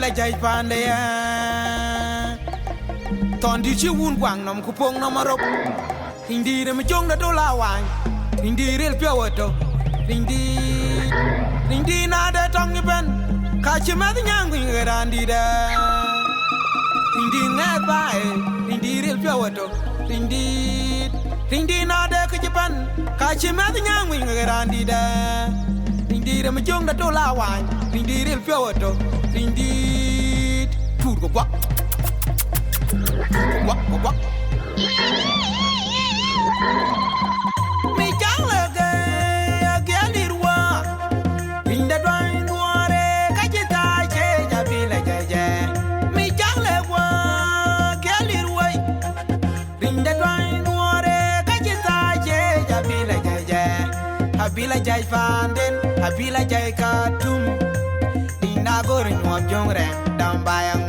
la jai pande ya ton di chi wun kwang nom kupong nom arop indi re mjong da dola wan indi rel pyawato indi na da tong ni ben ka chi ma nyang ngi randi da indi na ba indi rel pyawato indi na da ka chi ban ka chi ma nyang ngi randi da indi re mjong da dola wan indi rel pyawato indi tur ko kwa What? Me jang le ge gelirwa inda dwan duare kajita che ja bila jaje me jang le wa gelirwa inda dwan duare kajita che ja bila jaje habila jai fanden habila jai katum ina gor nyom jongre dam bayang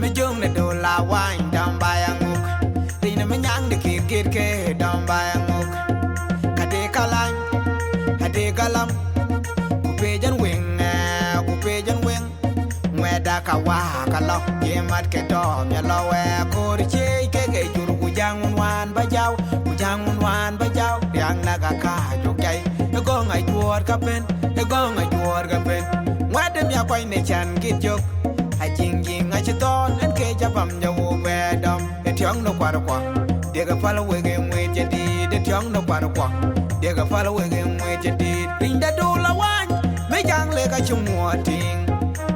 me jong le do la wine down by a mook Rina me nyang de kir ke down by a mook Kade kalang Kade galam Kupejan wing Mweda kawa kalok Yemat ke dom ya lawe Kori che ke juru kujang unwan bajaw Kujang unwan bajaw Yang naga ka jokay Ego ngay juor kapen Mwedem ya kway ne chan git jok Jing I chiton and cage up on the wedum, the tongue no quaraqua. Dig a follow again with your deed, the tongue no quaraqua. Dig a follow again with your deed. Bring the dollar one, make young leg at your more thing.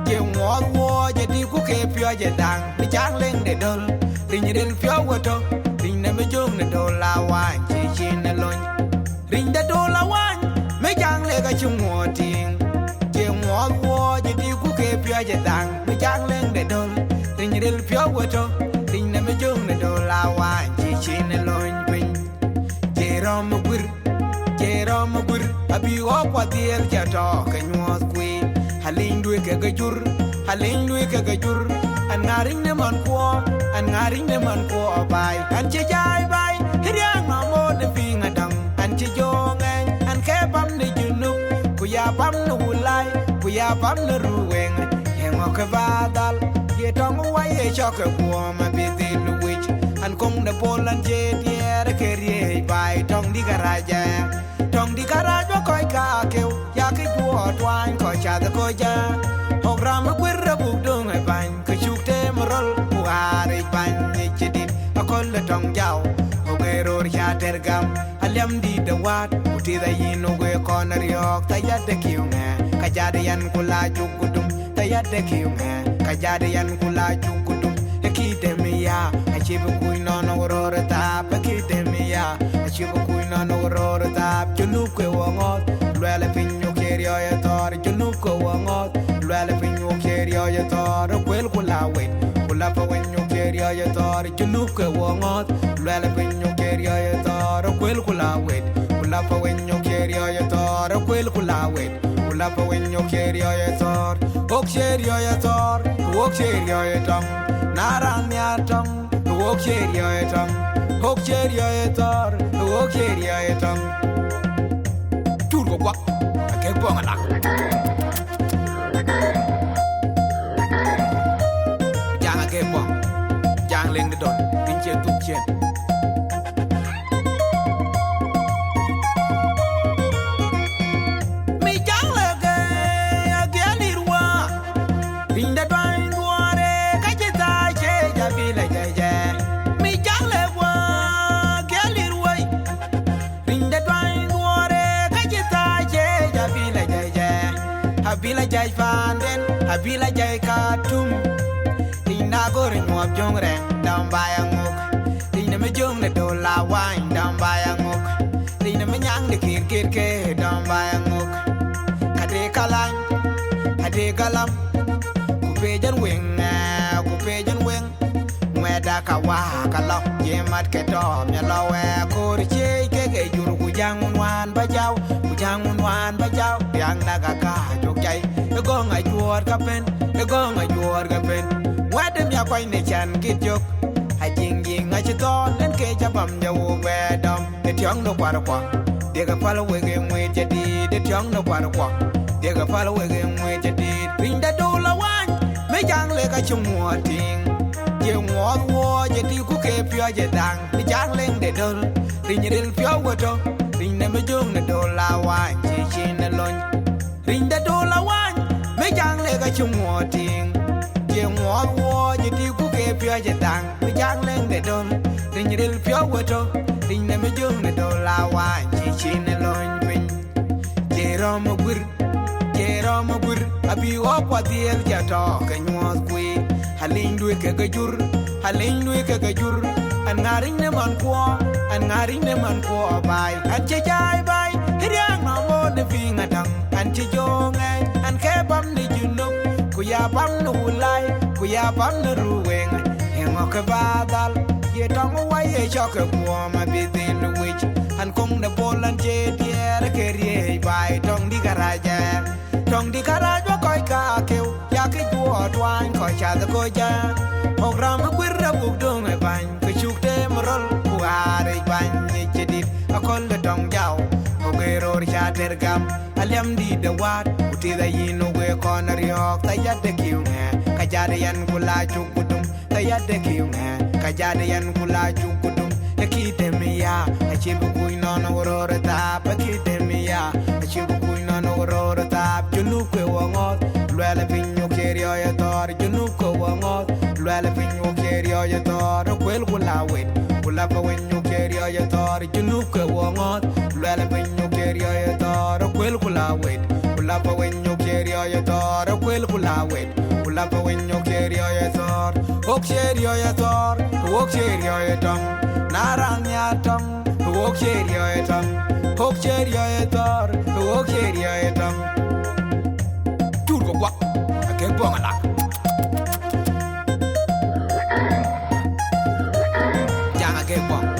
Give war, you do cook a pure dang, the jangling the dull. Bring it in pure water, bring them a jung the dollar one, chin alone. Bring the dollar one, make young leg at your more thing. War, you do cook a pure dang, the jangling the dull. Ring it pure water, ring them a jung the dollar wine, chin alone. Jerome Gur, a be up what the El Jatok and was queen. Haling do a gajur, and naring them on poor, by. And Chijai by, Hiriam on the finger dung, and Chijong and Capam the Junuk, Kuyapam the Woolai, Kuyapam the Ruing, Hemokavadal. Tong away a chocolate warm a bit in the witch and come the pole and jet the carrier by Tong di Garaja. Tong di Garaja Koika, Yaki Port wine, Kocha the Koja. Ogram a queer book dung a bang, Kachuk Temerol, who are a bang, Chidit, a call the Tong Jow, Ogero Yatergam, a lamb did the wat, who did the yin away corner york, Tayat the King, Kajadian Kula Jukudum, Tayat the King. Kajadian kula jukudum Ekidemia Achibu kuin on aurora tap Ekidemia Achibu kuin on aurora tap Junukwe wangot Luele pinyo kerio yator Junukwe wangot Luele pinyo kerio yator Kwel kula wait Kula pa wenyo kerio yator Junukwe wangot Luele pinyo kerio yator Kwel kula wait Kula pa wenyo kerio yator Kwel kula wait Kula pa wenyo kerio yator Ok kerio yator Walk cherry your tongue, Naran ya tongue, walk cherry your tongue, walk cherry your tongue, walk cherry your tongue. Turbo what? I can't go on. Young again, young ling the don, pinch to chin. Habila jai fanden, habila jai katum. Ina gori mwab jongre, down by a mook. Ina me jong the dola wine, down by a mook. Ina me nyang the kir, down by a mook. Kade kalang, kade galam. Kupejan wing, Mweda kawa kalok, yemat ke dom, ya lawe kori che ke juru kujang unwan bajaw. Yang naga ka jokay ego nga juor kapen wadem ya kway ne chan git jok ha jing nga chiton len ke jabam ja wo wedam de tiang no kwar kwa de ga palo we ge mwe jadi de tiang no kwar kwa de ga palo we ge mwe jadi rinda dola wan me jang le ka chumwa ting je ngor wo je ti ku ke pyo je dang me jang leng de dol rin ril pyo wo to rin ne me jong ne do la wa chi chi ne lon rin da do la wa me jang le ka chumwa ting je ngor wo je ti ku ke pyo je dang me jang leng de dol rin ril pyo wo to rin ne me jong ne do la wa chi chi ne lon pin je rom gur Jerome gur abi opwa diel jato kenyuat kui haling duwe ke gajur an ngaring ne man ko bai an jai bai hiriang no mo ne finga dang an jongen an ke bam ni junuk ku ya bam no ulai ku ya bam no ruweng hengo ke badal ye tong wa ye chok ko ma bidin wich an kong de bolan je diere ke rie bai tong di garaja Trong đi cả ra cho coi cả kêu ya cái chùa đoan coi cha ta coi cha học ra mới quyết ra buộc đường ngày bánh cái chụp thế mà rồi bùa đây bánh như chết đi à con là trong giàu học cái rồi cha ter gam aliam đi đâu wat uti da yin no we con ari học tay ya de kiu nghe cái cha de yan kula chụp kutum tay ya de kiu nghe cái cha de yan kula chụp kutum ya ki te mi ya a chim bu kui no no ro ra ta pa ki te mi ya a chim bu kui no no ro ra ta junu kwe wangot lwele pinyo kerio ya tor junu ko wangot lwele pinyo kerio ya tor kwel kula wet kula pa wenyo kerio ya tor junu ko wangot lwele pinyo kerio ya tor kwel kula wet kula pa wenyo kerio ya tor kwel kula wet kula pa wenyo kerio ya tor ok kerio ya tor ok kerio ya tong narang ya tong ok kerio ya tong ok kerio ya tor ok kerio ya tong What? I can't go on that. Yang I can't go.